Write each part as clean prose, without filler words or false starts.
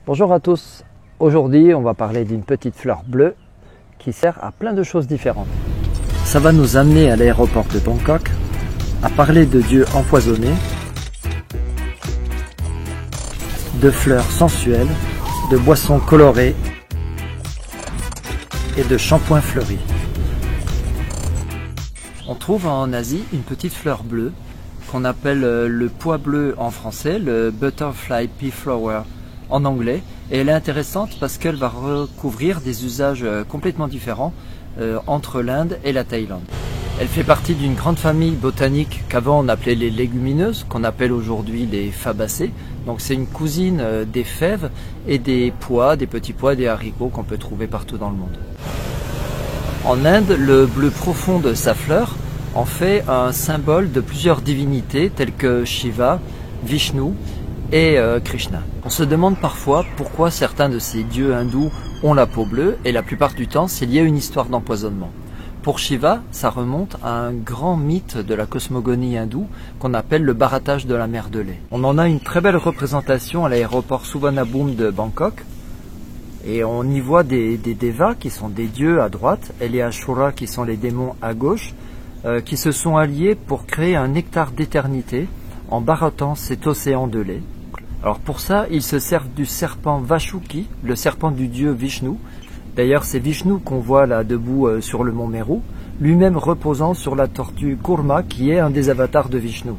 Bonjour à tous, aujourd'hui on va parler d'une petite fleur bleue qui sert à plein de choses différentes. Ça va nous amener à l'aéroport de Bangkok, à parler de dieux empoisonnés, de fleurs sensuelles, de boissons colorées et de shampoings fleuris. On trouve en Asie une petite fleur bleue qu'on appelle le pois bleu en français, le Butterfly Pea Flower en anglais, et elle est intéressante parce qu'elle va recouvrir des usages complètement différents entre l'Inde et la Thaïlande. Elle fait partie d'une grande famille botanique qu'avant on appelait les légumineuses, qu'on appelle aujourd'hui les fabacées. Donc c'est une cousine des fèves et des pois, des petits pois, des haricots qu'on peut trouver partout dans le monde. En Inde, le bleu profond de sa fleur en fait un symbole de plusieurs divinités telles que Shiva, Vishnu et Krishna. On se demande parfois pourquoi certains de ces dieux hindous ont la peau bleue, et la plupart du temps c'est lié à une histoire d'empoisonnement. Pour Shiva, ça remonte à un grand mythe de la cosmogonie hindoue qu'on appelle le barattage de la mer de lait. On en a une très belle représentation à l'aéroport Suvarnabhumi de Bangkok, et on y voit des devas qui sont des dieux à droite et les Ashura qui sont les démons à gauche, qui se sont alliés pour créer un nectar d'éternité en barattant cet océan de lait. Alors pour ça, ils se servent du serpent Vashuki, le serpent du dieu Vishnu. D'ailleurs, c'est Vishnu qu'on voit là debout sur le mont Meru, lui-même reposant sur la tortue Kurma, qui est un des avatars de Vishnu.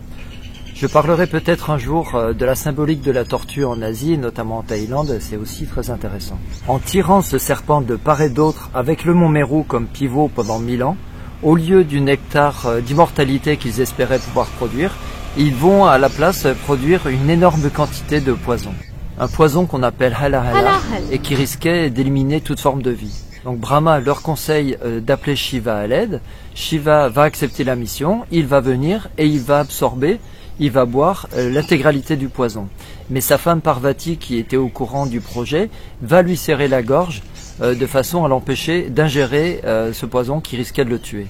Je parlerai peut-être un jour de la symbolique de la tortue en Asie, et notamment en Thaïlande, c'est aussi très intéressant. En tirant ce serpent de part et d'autre avec le mont Meru comme pivot pendant 1000 ans, au lieu du nectar d'immortalité qu'ils espéraient pouvoir produire, ils vont à la place produire une énorme quantité de poison. Un poison qu'on appelle hala hala et qui risquait d'éliminer toute forme de vie. Donc Brahma leur conseille d'appeler Shiva à l'aide. Shiva va accepter la mission, il va venir et il va absorber, il va boire l'intégralité du poison. Mais sa femme Parvati, qui était au courant du projet, va lui serrer la gorge de façon à l'empêcher d'ingérer ce poison qui risquait de le tuer.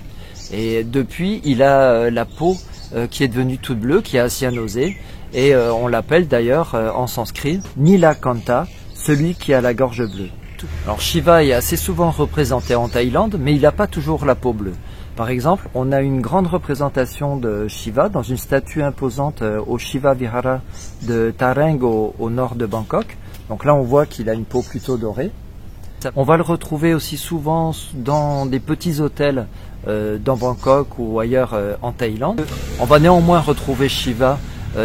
Et depuis, il a la peau qui est devenue toute bleue, qui a cyanosé, et on l'appelle d'ailleurs en sanskrit Nilakanta, celui qui a la gorge bleue. Alors Shiva est assez souvent représenté en Thaïlande, mais il n'a pas toujours la peau bleue. Par exemple, on a une grande représentation de Shiva dans une statue imposante au Shiva Vihara de Tareng au nord de Bangkok. Donc là on voit qu'il a une peau plutôt dorée. On va le retrouver aussi souvent dans des petits hôtels dans Bangkok ou ailleurs en Thaïlande. On va néanmoins retrouver Shiva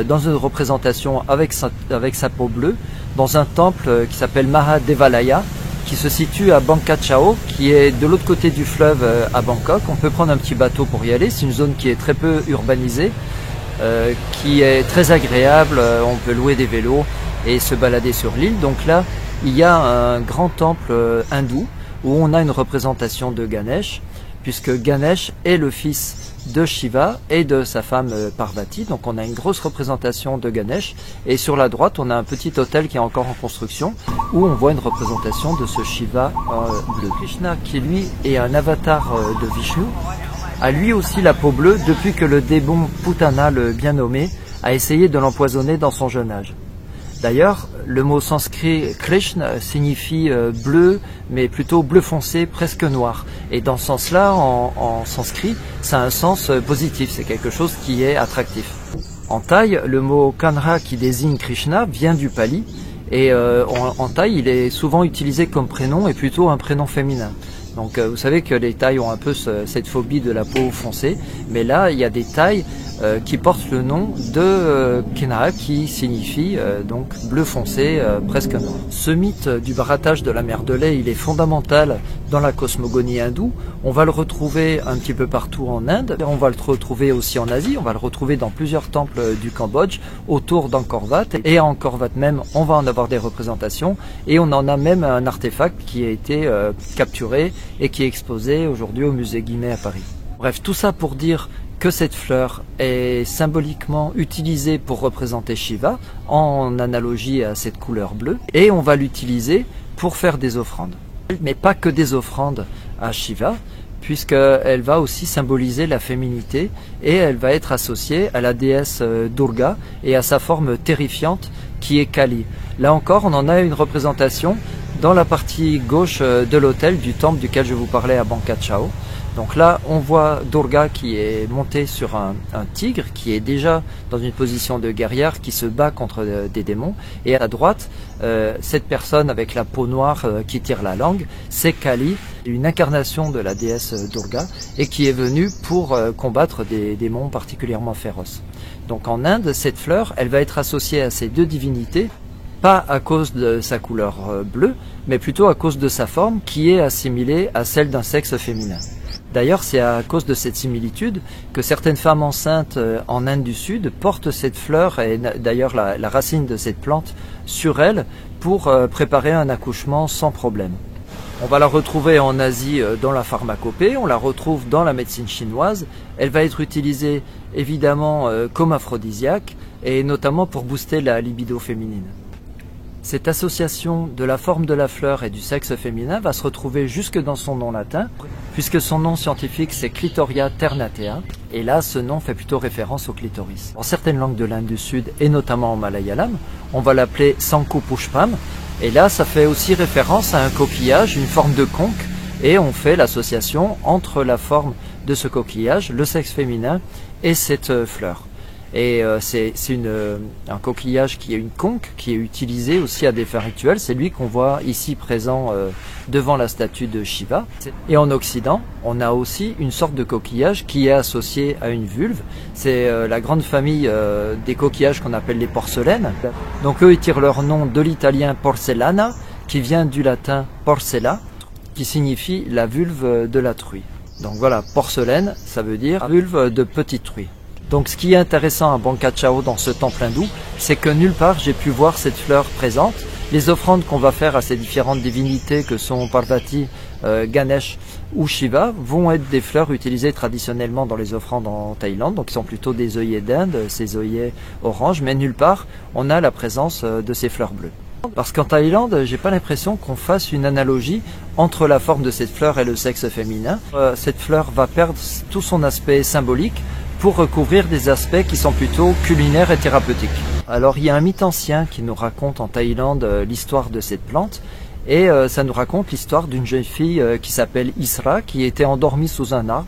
dans une représentation avec sa peau bleue dans un temple qui s'appelle Mahadevalaya, qui se situe à Bangka Chao, qui est de l'autre côté du fleuve à Bangkok. On peut prendre un petit bateau pour y aller, c'est une zone qui est très peu urbanisée, qui est très agréable, on peut louer des vélos et se balader sur l'île. Donc là, il y a un grand temple hindou où on a une représentation de Ganesh, puisque Ganesh est le fils de Shiva et de sa femme Parvati. Donc on a une grosse représentation de Ganesh, et sur la droite on a un petit hôtel qui est encore en construction où on voit une représentation de ce Shiva bleu. Krishna, qui lui est un avatar de Vishnu, a lui aussi la peau bleue depuis que le démon Putana, le bien nommé, a essayé de l'empoisonner dans son jeune âge. D'ailleurs, le mot sanskrit Krishna signifie bleu, mais plutôt bleu foncé, presque noir. Et dans ce sens-là, en sanskrit, ça a un sens positif, c'est quelque chose qui est attractif. En thaï, le mot Kanra, qui désigne Krishna, vient du pali, et en thaï, il est souvent utilisé comme prénom, et plutôt un prénom féminin. Donc vous savez que les Thaïs ont un peu cette phobie de la peau foncée, mais là il y a des Thaïs qui portent le nom de Kenra, qui signifie donc bleu foncé, presque noir. Ce mythe du barattage de la mer de lait, il est fondamental dans la cosmogonie hindoue. On va le retrouver un petit peu partout en Inde, on va le retrouver aussi en Asie, on va le retrouver dans plusieurs temples du Cambodge, autour d'Angkor Wat, et à Angkor Wat même on va en avoir des représentations, et on en a même un artefact qui a été capturé et qui est exposé aujourd'hui au musée Guimet à Paris. Bref, tout ça pour dire que cette fleur est symboliquement utilisée pour représenter Shiva, en analogie à cette couleur bleue, et on va l'utiliser pour faire des offrandes. Mais pas que des offrandes à Shiva, puisqu'elle va aussi symboliser la féminité, et elle va être associée à la déesse Durga et à sa forme terrifiante qui est Kali. Là encore, on en a une représentation dans la partie gauche de l'autel du temple duquel je vous parlais à Bangka Chao. Donc là, on voit Durga qui est montée sur un tigre, qui est déjà dans une position de guerrière, qui se bat contre des démons. Et à droite, cette personne avec la peau noire qui tire la langue, c'est Kali, une incarnation de la déesse Durga, et qui est venue pour combattre des démons particulièrement féroces. Donc en Inde, cette fleur, elle va être associée à ces deux divinités, pas à cause de sa couleur bleue, mais plutôt à cause de sa forme, qui est assimilée à celle d'un sexe féminin. D'ailleurs, c'est à cause de cette similitude que certaines femmes enceintes en Inde du Sud portent cette fleur et d'ailleurs la racine de cette plante sur elles pour préparer un accouchement sans problème. On va la retrouver en Asie dans la pharmacopée, on la retrouve dans la médecine chinoise. Elle va être utilisée évidemment comme aphrodisiaque et notamment pour booster la libido féminine. Cette association de la forme de la fleur et du sexe féminin va se retrouver jusque dans son nom latin, puisque son nom scientifique c'est Clitoria ternatea, et là ce nom fait plutôt référence au clitoris. En certaines langues de l'Inde du Sud, et notamment en malayalam, on va l'appeler Sanku Pushpam, et là ça fait aussi référence à un coquillage, une forme de conque, et on fait l'association entre la forme de ce coquillage, le sexe féminin, et cette fleur. Et c'est un coquillage qui est une conque, qui est utilisé aussi à des fins rituelles. C'est lui qu'on voit ici présent devant la statue de Shiva. Et en Occident, on a aussi une sorte de coquillage qui est associé à une vulve. C'est la grande famille des coquillages qu'on appelle les porcelaines. Donc eux, ils tirent leur nom de l'italien porcellana, qui vient du latin porcella, qui signifie la vulve de la truie. Donc voilà, porcelaine, ça veut dire vulve de petite truie. Donc ce qui est intéressant à Bangka Chao dans ce temple hindou, c'est que nulle part j'ai pu voir cette fleur présente. Les offrandes qu'on va faire à ces différentes divinités que sont Parvati, Ganesh ou Shiva vont être des fleurs utilisées traditionnellement dans les offrandes en Thaïlande, donc qui sont plutôt des œillets d'Inde, ces œillets oranges, mais nulle part on a la présence de ces fleurs bleues. Parce qu'en Thaïlande, j'ai pas l'impression qu'on fasse une analogie entre la forme de cette fleur et le sexe féminin. Cette fleur va perdre tout son aspect symbolique pour recouvrir des aspects qui sont plutôt culinaires et thérapeutiques. Alors il y a un mythe ancien qui nous raconte en Thaïlande l'histoire de cette plante, et ça nous raconte l'histoire d'une jeune fille qui s'appelle Isra, qui était endormie sous un arbre.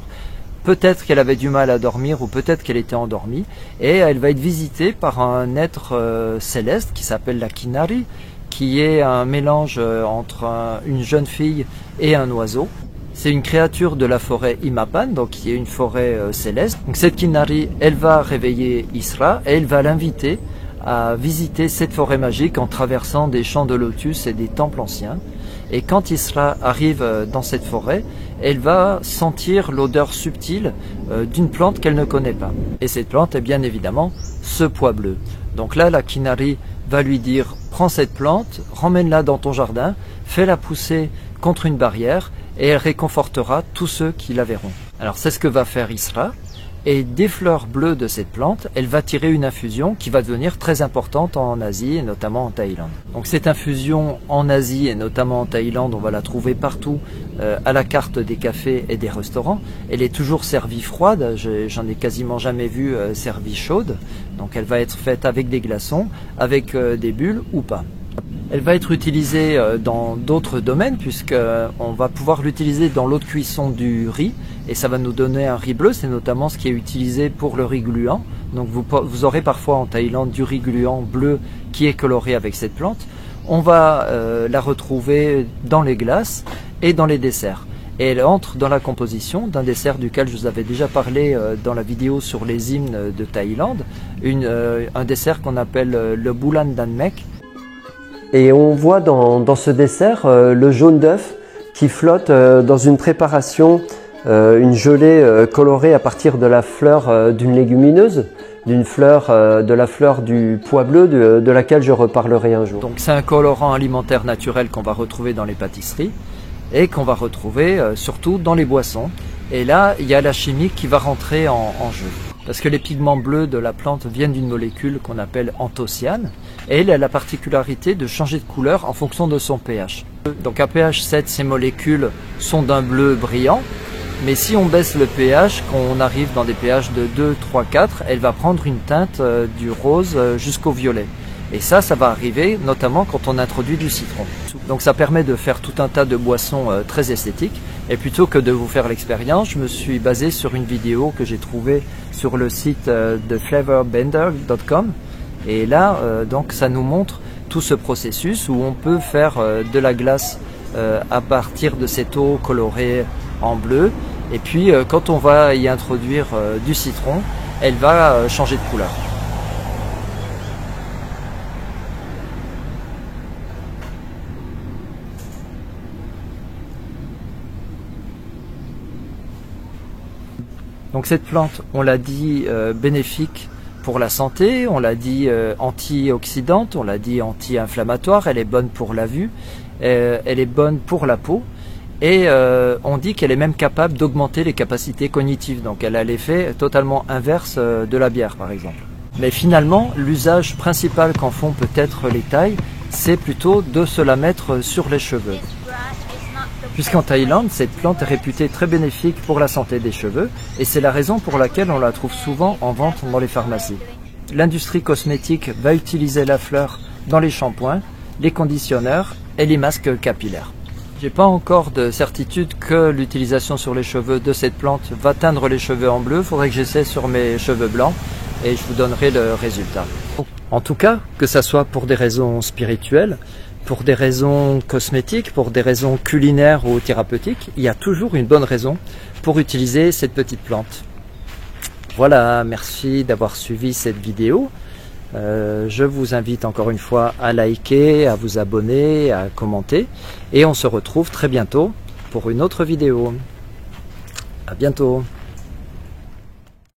Peut-être qu'elle avait du mal à dormir ou peut-être qu'elle était endormie, et elle va être visitée par un être céleste qui s'appelle la Kinari, qui est un mélange entre une jeune fille et un oiseau. C'est une créature de la forêt Imapan, donc qui est une forêt céleste. Donc cette Kinari, elle va réveiller Isra et elle va l'inviter à visiter cette forêt magique en traversant des champs de lotus et des temples anciens. Et quand Isra arrive dans cette forêt, elle va sentir l'odeur subtile d'une plante qu'elle ne connaît pas. Et cette plante est bien évidemment ce pois bleu. Donc là, la Kinari va lui dire « Prends cette plante, ramène-la dans ton jardin, fais-la pousser contre une barrière et elle réconfortera tous ceux qui la verront. » Alors c'est ce que va faire Isra, et des fleurs bleues de cette plante, elle va tirer une infusion qui va devenir très importante en Asie et notamment en Thaïlande. Donc cette infusion en Asie et notamment en Thaïlande, on va la trouver partout à la carte des cafés et des restaurants. Elle est toujours servie froide, j'en ai quasiment jamais vu servie chaude. Donc elle va être faite avec des glaçons, avec des bulles ou pas. Elle va être utilisée dans d'autres domaines puisqu'on va pouvoir l'utiliser dans l'eau de cuisson du riz et ça va nous donner un riz bleu, c'est notamment ce qui est utilisé pour le riz gluant. Donc vous aurez parfois en Thaïlande du riz gluant bleu qui est coloré avec cette plante. On va la retrouver dans les glaces et dans les desserts. Et elle entre dans la composition d'un dessert duquel je vous avais déjà parlé dans la vidéo sur les hymnes de Thaïlande, un dessert qu'on appelle le Bulan Dan Mek. Et on voit dans ce dessert le jaune d'œuf qui flotte dans une préparation, une gelée colorée à partir de la fleur d'une légumineuse, d'une fleur, de la fleur du pois bleu de laquelle je reparlerai un jour. Donc c'est un colorant alimentaire naturel qu'on va retrouver dans les pâtisseries et qu'on va retrouver surtout dans les boissons. Et là, il y a la chimie qui va rentrer en jeu. Parce que les pigments bleus de la plante viennent d'une molécule qu'on appelle anthocyane, et elle a la particularité de changer de couleur en fonction de son pH. Donc à pH 7, ces molécules sont d'un bleu brillant, mais si on baisse le pH, qu'on arrive dans des pH de 2, 3, 4, elle va prendre une teinte du rose jusqu'au violet. Et ça va arriver notamment quand on introduit du citron. Donc ça permet de faire tout un tas de boissons très esthétiques. Et plutôt que de vous faire l'expérience, je me suis basé sur une vidéo que j'ai trouvée sur le site de flavorbender.com. Et là, donc ça nous montre tout ce processus où on peut faire de la glace à partir de cette eau colorée en bleu. Et puis quand on va y introduire du citron, elle va changer de couleur. Donc cette plante, on l'a dit, bénéfique pour la santé, on l'a dit antioxydante, on l'a dit anti-inflammatoire, elle est bonne pour la vue, elle est bonne pour la peau, et on dit qu'elle est même capable d'augmenter les capacités cognitives. Donc elle a l'effet totalement inverse de la bière par exemple. Mais finalement, l'usage principal qu'en font peut-être les Thaïs, c'est plutôt de se la mettre sur les cheveux. Puisqu'en Thaïlande, cette plante est réputée très bénéfique pour la santé des cheveux, et c'est la raison pour laquelle on la trouve souvent en vente dans les pharmacies. L'industrie cosmétique va utiliser la fleur dans les shampoings, les conditionneurs et les masques capillaires. J'ai pas encore de certitude que l'utilisation sur les cheveux de cette plante va teindre les cheveux en bleu. Faudrait que j'essaie sur mes cheveux blancs et je vous donnerai le résultat. En tout cas, que ça soit pour des raisons spirituelles, pour des raisons cosmétiques, pour des raisons culinaires ou thérapeutiques, il y a toujours une bonne raison pour utiliser cette petite plante. Voilà, merci d'avoir suivi cette vidéo. Je vous invite encore une fois à liker, à vous abonner, à commenter. Et on se retrouve très bientôt pour une autre vidéo. À bientôt.